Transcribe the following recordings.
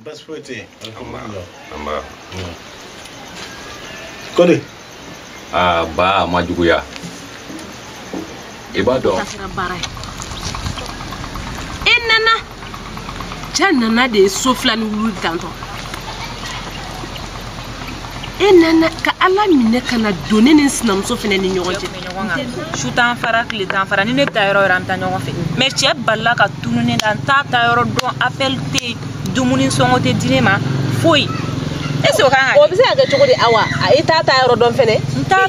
Basfouté. Amba. Kode. Ba majuguya. Ibado. Nana. Nana de sofla ni wulu tanto. Nana ka ala mine kana donner ni sinamso fene ni ɲɔgɔn cɛ. Shutan fara kile tan fara ni ne ta yɔrɔ ram ta ɲɔgɔn fɛ. Mais cɛ balla ka tunu ne dan ta yɔrɔ don appel te dumuni sɔngɔ te dine ma foyi. Est-ce que kan o bɛ se ka kɛ cogo di awa? I ta yɔrɔ dɔn fɛnɛ? Ama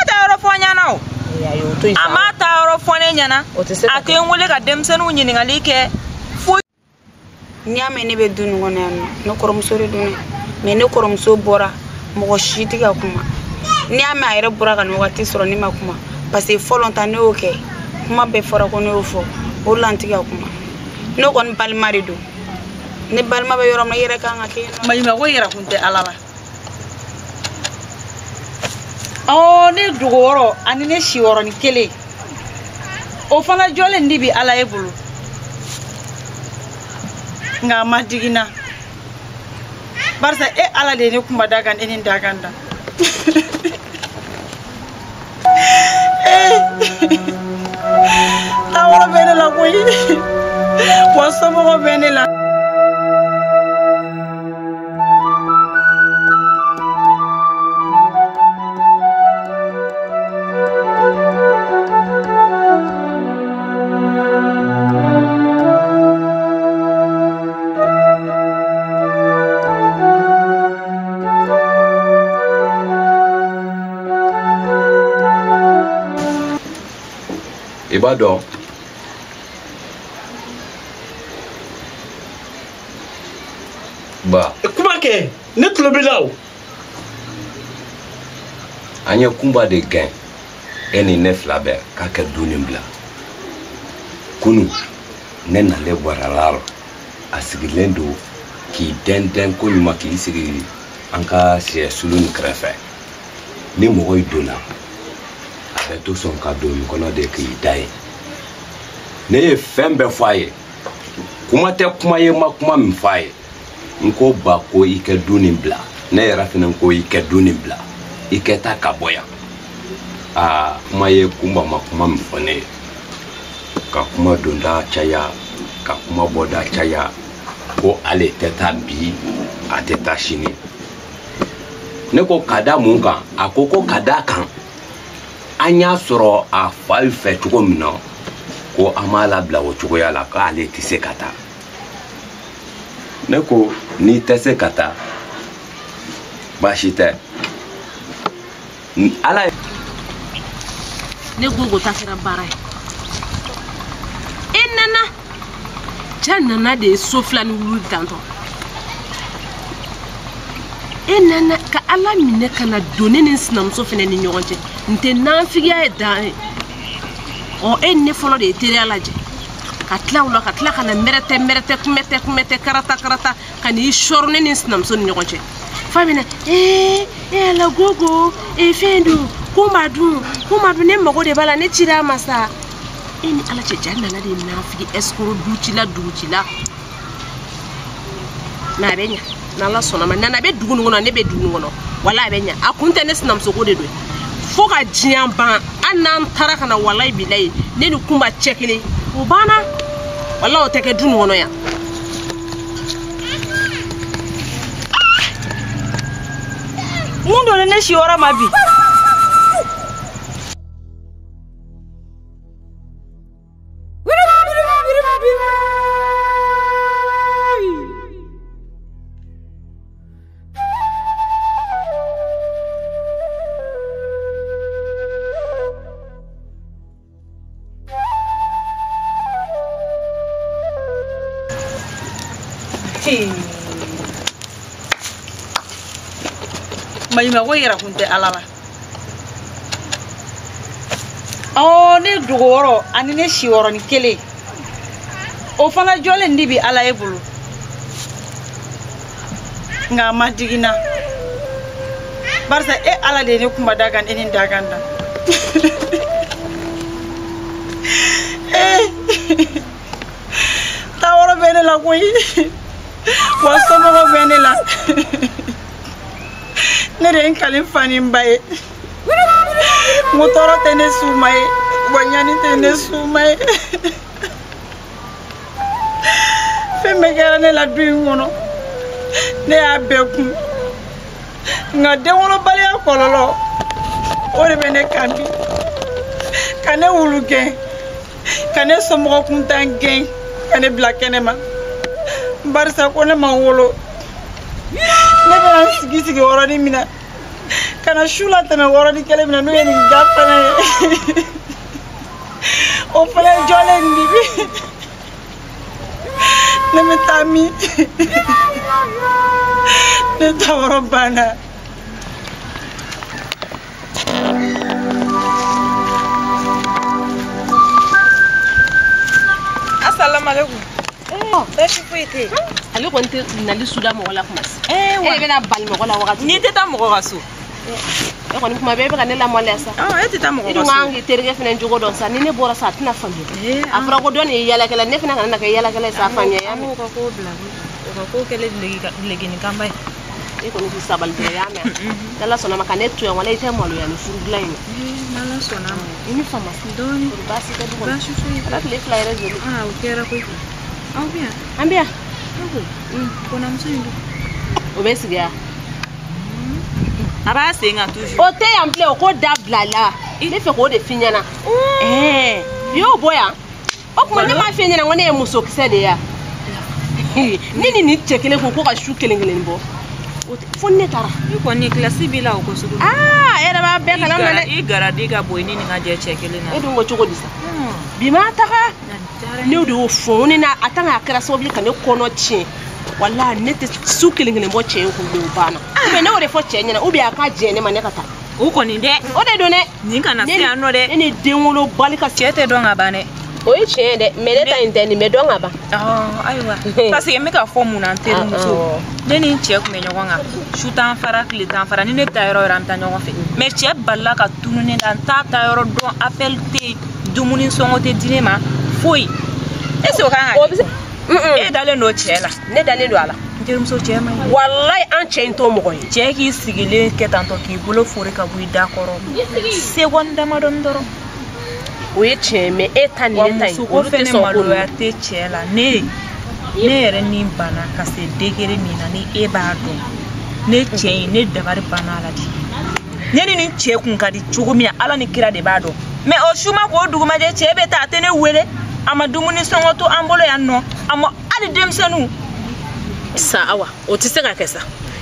ta yɔrɔ fɔ ɲana o. Ama ta yɔrɔ fɔ ne ɲana. A tɛ n wele ka denmisɛnninw ɲininkali kɛ. Nya me ne be dunu ngona no koromuso re dunu me ne koromuso bora mo shiti ga kuma nya me ayre bora ga no wati soro ni makuma parce que folonta ne oke kuma be fora ko ne ofo o lanti ga kuma no kon balmari do ne balma be yorom na yere ka ngake mayima wo yera kunte alala o ne dugoro ani ne shiworo ni kele o fana jole ndibi ala e bulu nga madigina barsa ala de ne kuma dagan enin daganda tawara bene la koy waso mo bene la Ibado. Ba. Comment que ne clubelao. Anya kumba de gain. Eni nef laber ka ke dunimbla. Kunu nena le waralalo. Asigilendo ki den ko nyuma ki sigi anka sie sulun krefe. Ni mo idona. To son ka do mi kono de ki dai ne fembe faye kuma te kuma ye makuma mi faye nko ba ko ike duni bla ne rafina ko ike duni bla ike ta ka boya kuma ye kumba makuma mi fone ka kuma donda chaya ka kuma boda chaya ko ale teta bi ateta shini ne ko kada munga akoko kada kan anya soro a fa fe tugo mino ko amala bla wo tugo yala ka ale tise kata ne ko ni tese kata bashite ala ne gogo ta kira barai nana de sofla ni wulu tanto nana ka ala mine kana donner ni sinamso fene ni ɲɔgɔn cɛ nte nanfigiya ye dan o ne fɔlɔ de tere ala je ka tila kana mɛrɛtɛ karata ka ni shorne ni sinamso ni ɲɔgɔn cɛ famina ala gogo fendu kuma du ne mago de bala ne cira masa ni ala cɛ jan nana de nafigi escroc ducila na benya nala sona ma nana be dugu ngono ne be dugu ngono wala be nya akunte ne sinamso ko de do fo ka jian ban anan tara kana wallahi bilahi ne ni kumba chekele o bana wala o teke dugu ngono ya mundo ne shi ora mabi mayima wo yera kunte alala ne dugoro ani ne shiworo ni kele o fana jole ndibi ala e bulu nga madigina barsa ala de ne kuma dagan enin daganda koyi wa somɔgɔw bɛ ne la ne de ye n kalin fani ba ye n ko tɔɔrɔ tɛ ne suuma ye wa ɲani tɛ ne suuma ye fɛn bɛɛ kɛra ne la du in kɔnɔ ne y'a bɛɛ kun nka denwolobaliya kɔlɔlɔ o de bɛ ne kan bi ka ne wulu gɛn ka ne somɔgɔ kuntan gɛn ka ne bila kɛnɛma barisa ko ne ma wolo ne bɛna n sigi yɔrɔnin min na ka na su la tɛmɛ yɔrɔnin kelen min na n'o ye nin ga fana ye o fana ye jɔlen nin bi ne bɛ taa min ne ta yɔrɔ banna. Assalamu alaikum. Basi foite. Ale kɔni tɛ nali suda mɔgɔ la kuma se. E bɛna bali mɔgɔ la wagati. N'i tɛ taa mɔgɔ ka so. E kɔni kuma bɛɛ bɛ ka ne lamɔlɛ sa. E tɛ taa mɔgɔ ka so. I dun kan k'i terikɛ fana jogo dɔn sa ni ne bɔra sa a tɛna faamuya. A fɔra ko dɔ nin ye yalakɛla ne fana kana na kɛ yalakɛla ye sa a faamuya ya mɛn. O ka ko bila o ka ko kɛlɛ legini kanba ye. E kɔni k'i sabali dɔrɔn ya mɛn. N'Ala sɔnna ma ka ne to yan wala i tɛ maloya ni furu dilan in. N'Ala sɔnna ma. I ni fama. Dɔɔni. Baasi tɛ du kɔnɔ. Baasi foyi. Ala tile fila yɛrɛ joli. O kɛra koyi. Aw bɛ yan. An bɛ yan. Kɔnɔmuso in don. O bɛ sigi yan. A b'a sen kan toujours. O tɛ yan bilen o ko dabila la. Ne fɛ k'o de f'i ɲɛna. I y'o bɔ yan. O tuma ne m'a f'i ɲɛna ko ne ye musokisɛ de ye yan. Ne ni nin cɛ kelen ko ka su kelen kelen bɔ. Fo ne taara. I kɔni kilasi b'i la o ko sugu. E yɛrɛ b'a bɛɛ kalan na dɛ. I garadi ka bɔ i ni nin ka jɛ cɛ kelen na. E dun ko cogo di sa? Bi ma taga. Ne de y'o fɔ ne na a tan k'a kɛra sababu ka ne kɔnɔ tiɲɛ. Wala ne tɛ su kelen kelen bɔ cɛ in kun o banna. Mais ne y'o de fɔ cɛ ɲɛna ou bien a ka jɛ ne ma ne ka taa. O kɔni dɛ. O de don dɛ. Nin kana se yan nɔ dɛ. Ne ni denwolo bali ka cɛ tɛ dɔn ka ban dɛ. O ye tiɲɛ ye dɛ mais ne ta in tɛ nin bɛ dɔn ka ban. Ayiwa parce que n bɛ ka fɔ mun na n terimuso ne ni n cɛ tun bɛ ɲɔgɔn kan su t'an fara tile t'an fara ni ne bɛ taa yɔrɔ yɔrɔ an bɛ taa ɲɔgɔn fɛ mais cɛ balila ka tunu ne la n t'a ta yɔrɔ dɔn appel tɛ yen dumuni sɔngɔ tɛ di ne ma foyi est ce que o kan ka kɛ e dalen don cɛ la ne dalen don a la n terimuso cɛ ma ɲi walayi an cɛ in t'o mɔgɔ ye cɛ k'i sigilen kɛ tantɔ k'i bolo fori ka bɔ i da kɔrɔ seconde damadɔni dɔrɔn o ye tiɲɛ mais e ta ni ne ta in olu tɛ sɔn ko maloya tɛ cɛ la ne yɛrɛ ni bana ka se degré min na ni e b'a dɔn ne cɛ in ne dabari banna a la de ne ni nin cɛ kun ka di cogo min Ala ni kira de b'a dɔn mais o su ma k'o dugumajɛ cɛ bɛ taa a tɛ ne wele a ma dumuni sɔngɔ to an bolo yan nɔ a ma hali denmisɛnninw sa Awa o tɛ se ka kɛ sa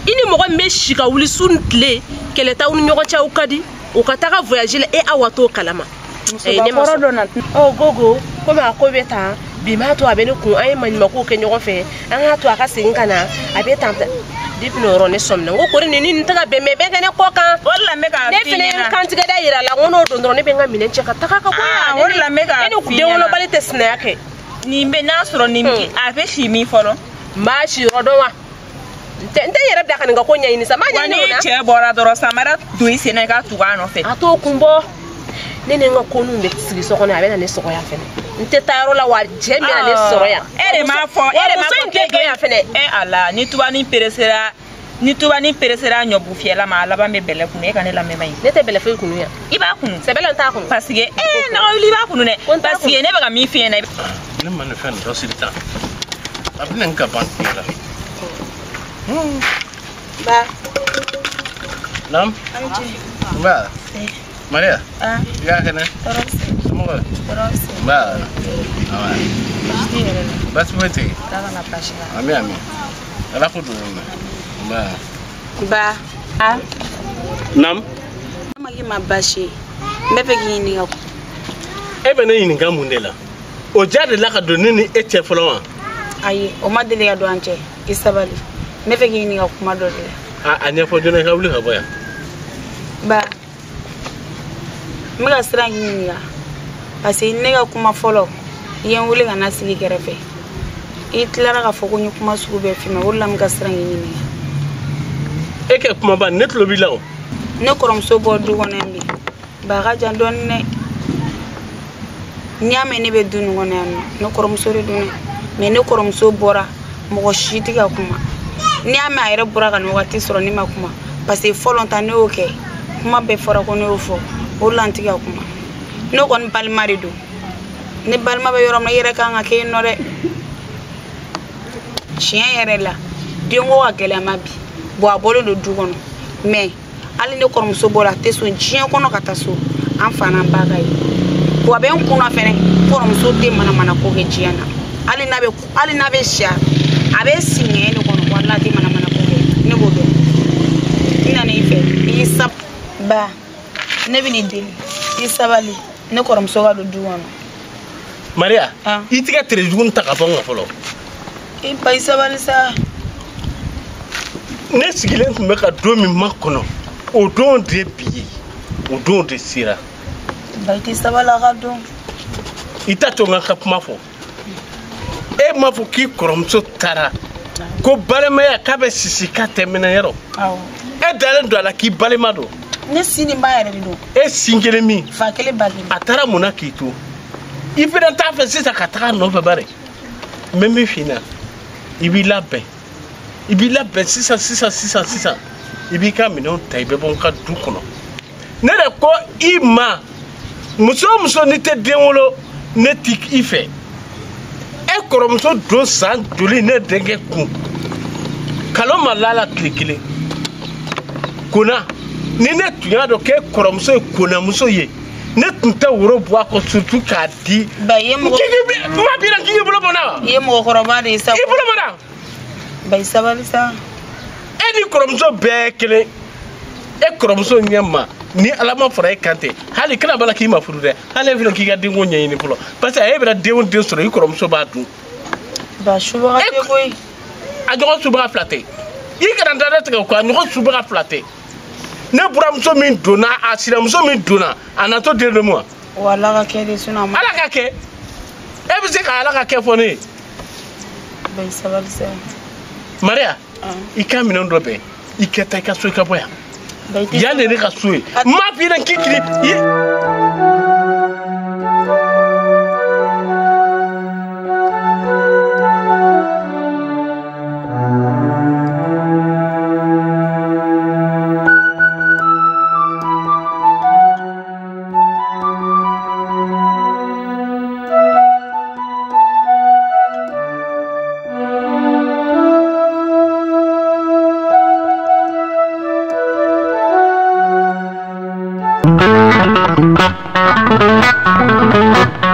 i ni mɔgɔ min bɛ si ka wuli su ni tile kɛlɛ t'aw ni ɲɔgɔn cɛ aw ka di o ka taga voyage la e Awa t'o kalama ne ma sɔn gogo komi a ko bɛ tan bi m'a to a bɛ ne kun an ye maɲumankow kɛ ɲɔgɔn fɛ an k'a to a ka segin ka na a bɛ tan depuis n'o yɔrɔ ne sɔmina n ko kori nin tɛ ka bɛn mais bɛɛ kɛ ne kɔ kan o de la n bɛ k'a f'i ɲɛna ne fana ye n kantigɛ da yira a la n ko n'o don dɔrɔn ne bɛ n ka minɛn cɛ ka taga ka bɔ yan o de la n bɛ k'a f'i ɲɛna ne ni denwolobali tɛ sinaya kɛ nin bɛ n'a sɔrɔ nin a bɛ si min fɔlɔ n b'a si yɔrɔ dɔn wa n tɛ yɛrɛ bila ka nin ka ko ɲɛɲini sa n b'a ɲɛɲini mun na wa ni cɛ bɔra dɔrɔn samara don i sen na i ka tugu a nɔfɛ a t'o kun bɔ ne ni n ka koninw bɛ sigi so kɔnɔ a bɛ na ne sɔgɔ yan fɛnɛ n tɛ taa yɔrɔ la wa cɛ bɛ na ne sɔrɔ yan e de m'a fɔ k'e don yan fɛnɛ ala ni tubani peresera ɲɔbu fiyɛla ma a laban bɛ bɛlɛ kunu e ka ne lamɛn maɲi ne tɛ bɛlɛ foyi kunu yan i b'a kunu sɛbɛlɛ n t'a kunu parce que nagawili i b'a kunu dɛ parce que ne bɛ ka min f'i ɲɛna ne ma nin fɛn dɔ siri tan a bɛ na n ka ban tile la ba nam ba Maria ya kene semua ba bas mete ami ala ko dum ba nam magi mabashi mebe gini ngako e be ne yin ga mundela o jade la ka do ni e che folo ayi o madele ya do anje isabali mebe gini ngako ma do de a anya fo dina ka wuli ka boya ba mega sira ngini ya parce que ne ga kuma folo yen wuli kana sigi kɛrɛfɛ i tilara ka fɔ ko ni kuma sugu bɛ fima wala mega sira ngini ya e ke kuma ba ne tulo bi lawo ne kɔrɔmuso bɔ du kɔnɔ yan bi ba ka jan dɔɔni dɛ ɲaamɛ ne bɛ du nin kɔnɔ yan ne kɔrɔmuso de don mais ne kɔrɔmuso bɔra mɔgɔ si tɛ ka kuma ni y'a mɛn a yɛrɛ bɔra ka nin wagati sɔrɔ ne ma kuma parce que fɔlɔ ta ne y'o kɛ kuma bɛɛ fɔra ko ne y'o fɔ o la n tɛ ka kuma ne kɔni balima de don ne balima bɛ yɔrɔ min na i yɛrɛ kan ka kɛ yen nɔ dɛ tiɲɛ yɛrɛ la denko ka gɛlɛya ma bi bon a bɔlen don du kɔnɔ mais hali ne kɔrɔmuso bɔra a tɛ sɔn diɲɛ kɔnɔ ka taa so an fa n'an ba ka ye bon a bɛ n kunna fɛnɛ kɔrɔmuso tɛ manamana ko kɛ diɲɛ na hali n'a bɛ siya a bɛ singɛ ne kɔnɔ walahi tɛ manamana ko kɛ ne b'o dɔn n nana i fɛ i y'i sab ba ne bɛ n'i deli i sabali ne kɔrɔmuso ka don du kɔnɔ Maria i tigɛ tere jugu ta ka bɔ n ka fɔlɔ i ba i sabali sa ne sigilen tun bɛ ka don min ma kɔnɔ o don de bi ye o don de sera ba i tɛ sabali a ka don i ta to n ka kuma fɔ e m'a fɔ k'i kɔrɔmuso taara ko balimaya k'a bɛ sisi k'a tɛ minɛ yɔrɔ e dalen don a la k'i balima don ne sin nin ba yɛrɛ de don e sin kelen min fa kelen ba kelen a taara mun na k'i to i fana t'a fɛ sisan ka taga nɔfɛ bari n bɛ min f'i ɲɛna i b'i labɛn sisan i b'i ka minɛnw ta i bɛ bɔ n ka du kɔnɔ ne de ko i ma muso o muso n'i tɛ den wolo ne t'i i fɛ e kɔrɔmuso don san joli ne denkɛ kun kalo ma lala tile kelen kona ni ne tun y'a dɔn k'e kɔrɔmuso ye konamuso ye ne tun tɛ woro bɔ a kɔ surtout k'a di ba i ye mɔgɔ ma bira k'i bolo bɔ na i ye mɔgɔkɔrɔba de ye sa i bolo bɔ na ba i sabali sa e ni kɔrɔmuso bɛɛ kelen e kɔrɔmuso ɲɛ ma ni ala ma fara e kan tɛ hali kana bala k'i ma furu dɛ hali e filɛ k'i ka denko ɲɛɲini fɔlɔ parce que e bɛna den sɔrɔ i kɔrɔmuso b'a dun ba subaga tɛ koyi a ɲɔgɔn subaga fila tɛ i kana da tigɛ o kɔ a ɲɔgɔn subaga fila tɛ ne buramuso min donna a sinamuso min donna a natɔ den dɔ ma wa ala ka kɛ de sinɔn a ma ala ka kɛ e bɛ se ka ala ka kɛ fɔ ne ye ba i sabali sa Maria i ka minɛn dɔ bɛn i kɛ ta i ka so i ka bɔ yan yan de ne ka so ye n m'a f'i ɲɛna k'i kiri Thank you.